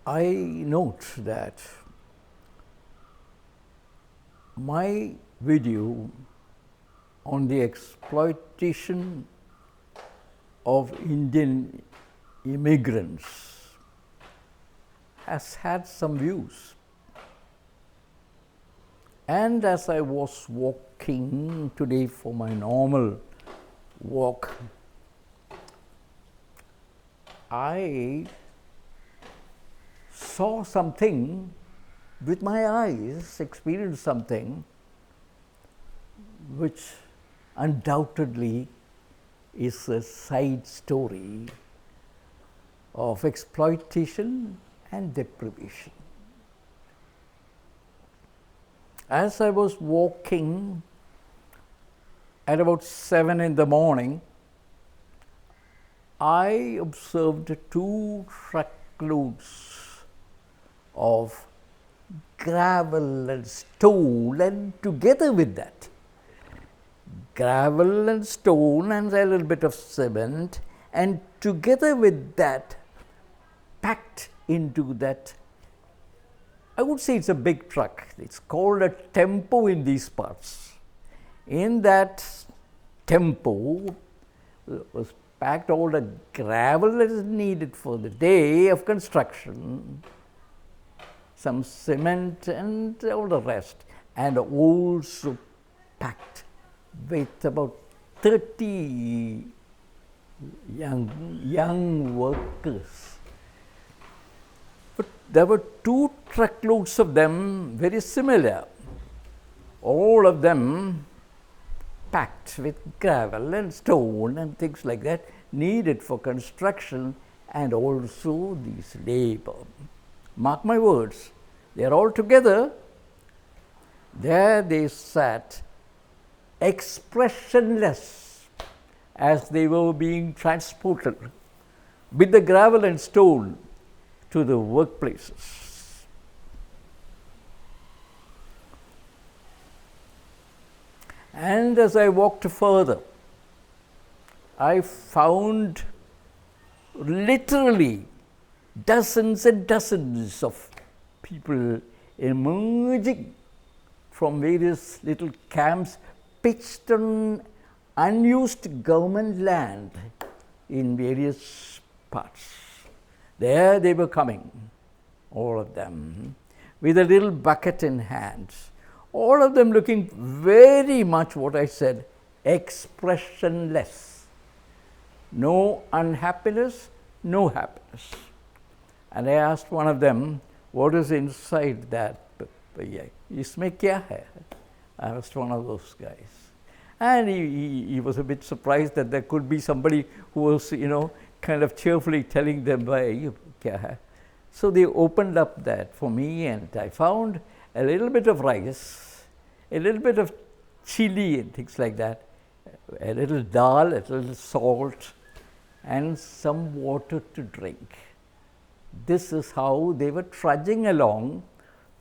I note that my video on the exploitation of Indian immigrants has had some views. And as I was walking today for my normal walk, I saw something with my eyes, experienced something which undoubtedly is a side story of exploitation and deprivation. As I was walking at about 7 in the morning, I observed 2 truckloads of gravel and stone, and together with that, gravel and stone and a little bit of cement, and together with that, packed into that, I would say it's a big truck. It's called a tempo in these parts. In that tempo was packed all the gravel that is needed for the day of construction, some cement and all the rest, and also packed with about 30 young workers. But there were 2 truckloads of them, very similar, all of them packed with gravel and stone and things like that, needed for construction and also these labor. Mark my words, they are all together. There they sat, expressionless, as they were being transported with the gravel and stone to the workplaces. And as I walked further, I found literally dozens and dozens of people emerging from various little camps pitched on unused government land in various parts. There they were coming, all of them, with a little bucket in hand, all of them looking very much what I said, expressionless. No unhappiness, no happiness. And I asked one of them, what is inside that? Isme kya hai? I asked one of those guys. And he was a bit surprised that there could be somebody who was, kind of cheerfully telling them, kya hai? So they opened up that for me, and I found a little bit of rice, a little bit of chili and things like that, a little dal, a little salt, and some water to drink. This is how they were trudging along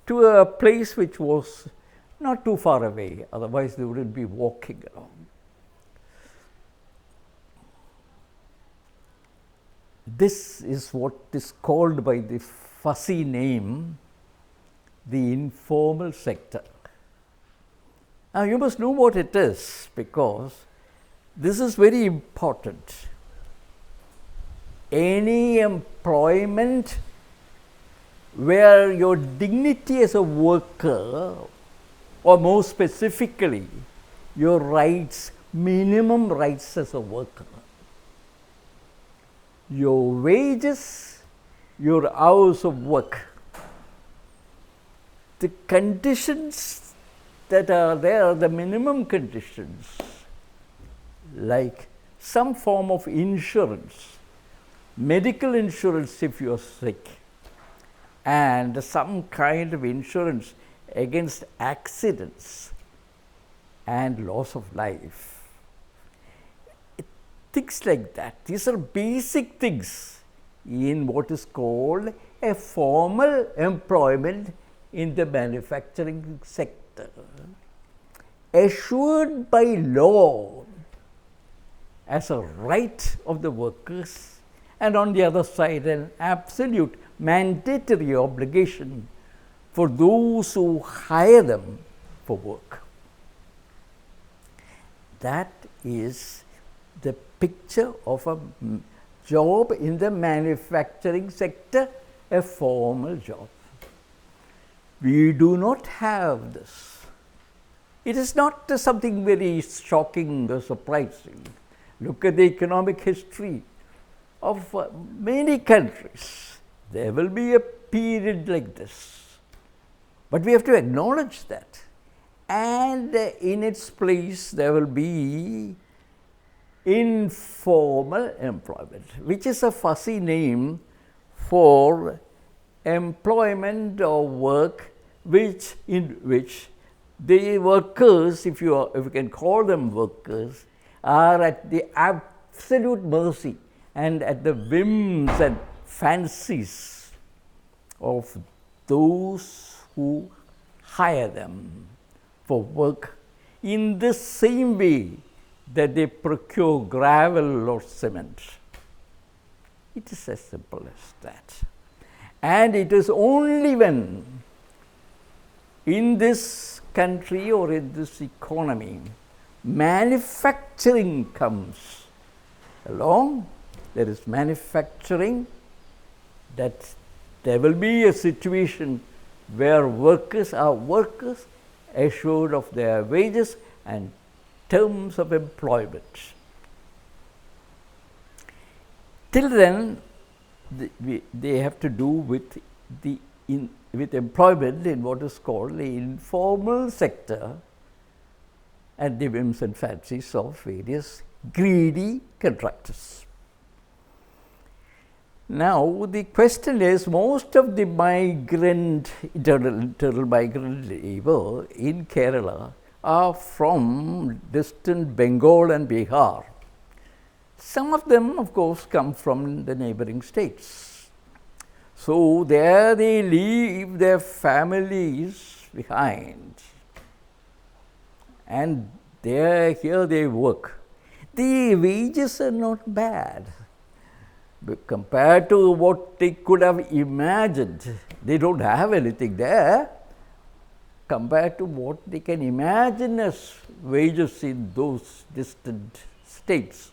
to a place which was not too far away, otherwise they wouldn't be walking along. This is what is called by the fussy name, the informal sector. Now you must know what it is, because this is very important. Any employment where your dignity as a worker, or more specifically, your rights, minimum rights as a worker, your wages, your hours of work, the conditions that are there, the minimum conditions, like some form of insurance, medical insurance if you are sick, and some kind of insurance against accidents and loss of life. Things like that. These are basic things in what is called a formal employment in the manufacturing sector, assured by law as a right of the workers, and on the other side an absolute mandatory obligation for those who hire them for work. That is the picture of a job in the manufacturing sector, a formal job. We do not have this. It is not something very shocking or surprising. Look at the economic history of many countries. There will be a period like this. But we have to acknowledge that. And in its place, there will be informal employment, which is a fuzzy name for employment or work in which the workers, if you can call them workers, are at the absolute mercy and at the whims and fancies of those who hire them for work in the same way that they procure gravel or cement. It is as simple as that. And it is only when in this country or in this economy manufacturing comes along, there is manufacturing, that there will be a situation where workers are workers assured of their wages and terms of employment. Till then, they have to do with employment in what is called the informal sector and the whims and fancies of various greedy contractors. Now, the question is, most of the internal migrant labor in Kerala are from distant Bengal and Bihar. Some of them, of course, come from the neighboring states. So, there they leave their families behind, and here they work. The wages are not bad. But compared to what they could have imagined, they don't have anything there. Compared to what they can imagine as wages in those distant states,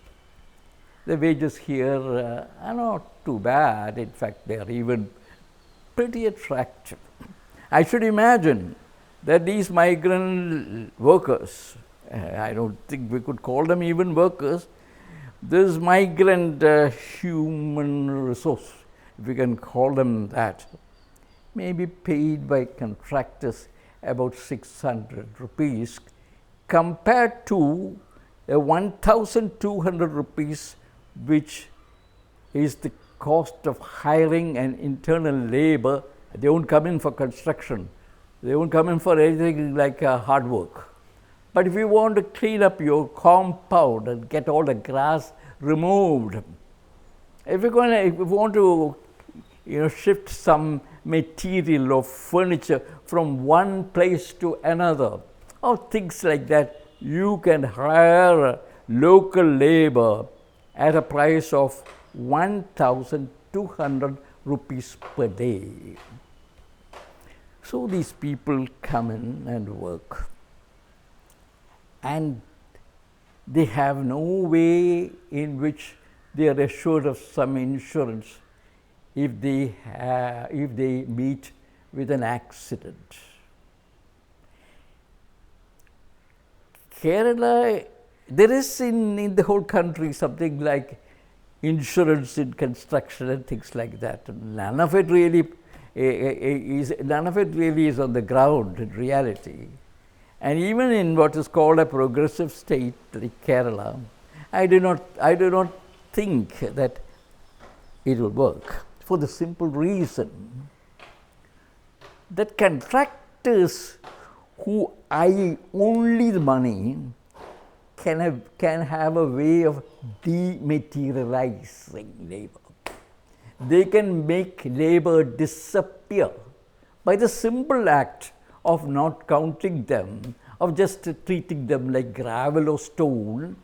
the wages here are not too bad. In fact, they are even pretty attractive. I should imagine that these migrant workers, I don't think we could call them even workers, this migrant human resource, if we can call them that, may be paid by contractors about 600 rupees compared to the 1,200 rupees, which is the cost of hiring an internal labor. They won't come in for construction. They won't come in for anything like hard work. But if you want to clean up your compound and get all the grass removed, if you want to shift some material or furniture from one place to another, or things like that, you can hire local labor at a price of 1,200 rupees per day. So these people come in and work, and they have no way in which they are assured of some insurance if they meet with an accident. Kerala, there is in the whole country something like insurance in construction and things like that. None of it really is on the ground in reality. And even in what is called a progressive state like Kerala, I do not think that it will work, for the simple reason that contractors who eye only the money can have a way of dematerializing labor. They can make labor disappear by the simple act of not counting them, of just treating them like gravel or stone,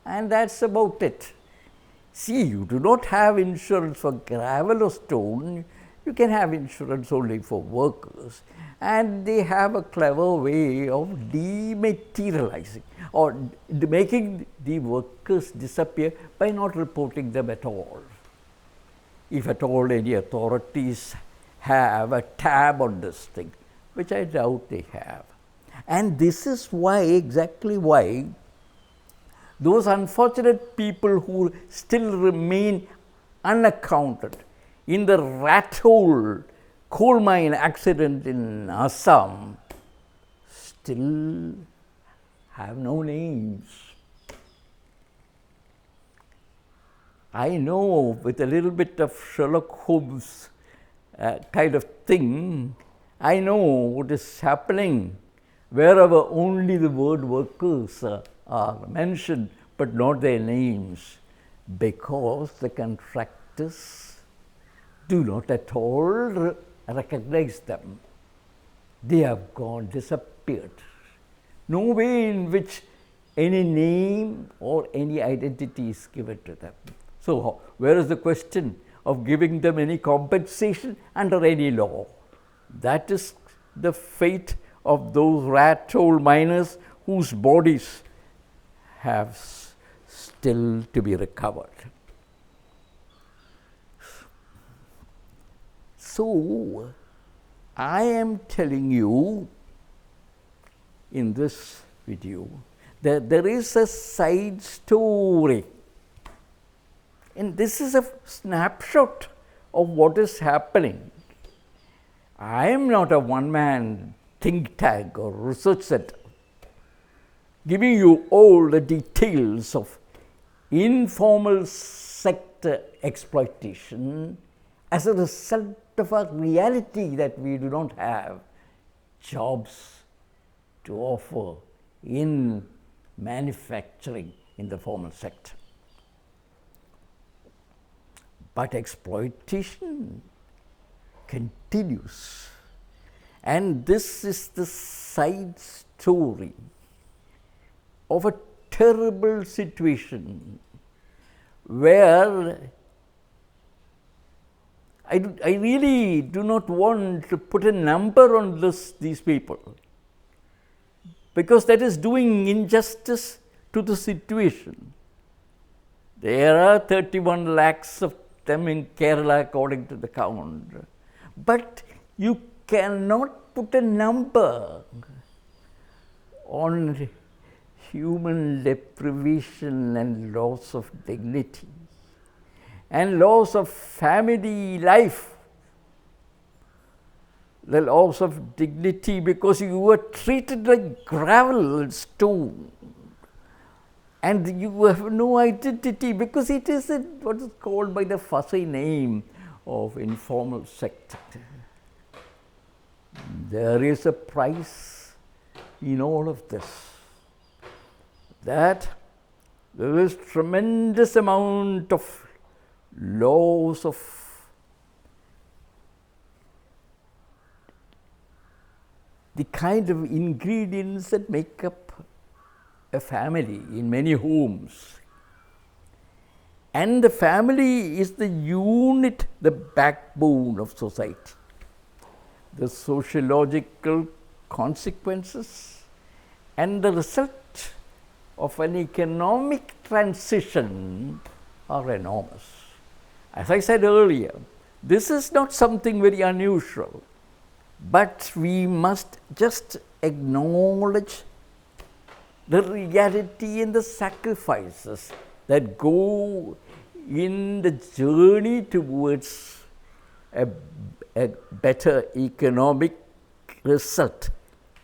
and that's about it. See, you do not have insurance for gravel or stone, You can have insurance only for workers, and they have a clever way of dematerializing or making the workers disappear by not reporting them at all. If at all any authorities have a tab on this thing, which I doubt they have. And this is why, exactly why, those unfortunate people who still remain unaccounted in the rat hole coal mine accident in Assam still have no names. I know, with a little bit of Sherlock Holmes kind of thing, I know what is happening wherever only the word workers are mentioned, but not their names, because the contractors do not at all recognize them. They have gone, disappeared. No way in which any name or any identity is given to them. So, where is the question of giving them any compensation under any law? That is the fate of those rat hole miners whose bodies have still to be recovered. So, I am telling you in this video that there is a side story, and this is a snapshot of what is happening. I am not a one-man think tank or research center giving you all the details of informal sector exploitation as a result of a reality that we do not have jobs to offer in manufacturing in the formal sector. But exploitation continues, and this is the side story of a terrible situation where I really do not want to put a number on these people, because that is doing injustice to the situation. There are 31 lakhs of them in Kerala according to the count, but you cannot put a number on human deprivation and loss of dignity and loss of family life, the loss of dignity because you were treated like gravel and stone, and you have no identity because it is what is called by the fussy name of informal sector. There is a price in all of this, that there is tremendous amount of loss of the kind of ingredients that make up a family in many homes. And the family is the unit, the backbone of society. The sociological consequences and the result of an economic transition are enormous. As I said earlier, this is not something very unusual, but we must just acknowledge the reality and the sacrifices that go in the journey towards a better economic result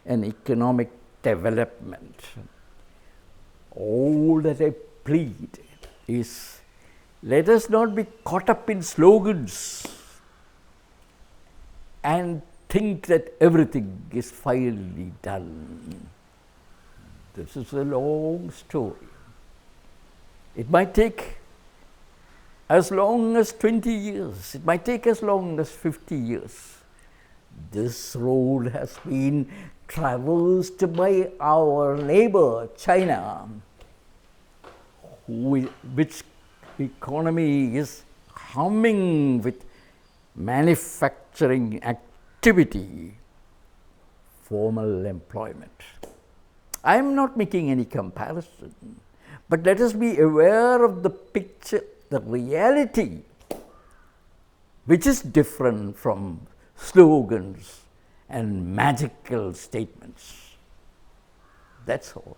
and economic development. All that I plead is, let us not be caught up in slogans and think that everything is finally done. This is a long story. It might take as long as 20 years. It might take as long as 50 years. This road has been traversed by our neighbor, China, which economy is humming with manufacturing activity, formal employment. I am not making any comparison, but let us be aware of the picture, the reality, which is different from slogans and magical statements. That's all.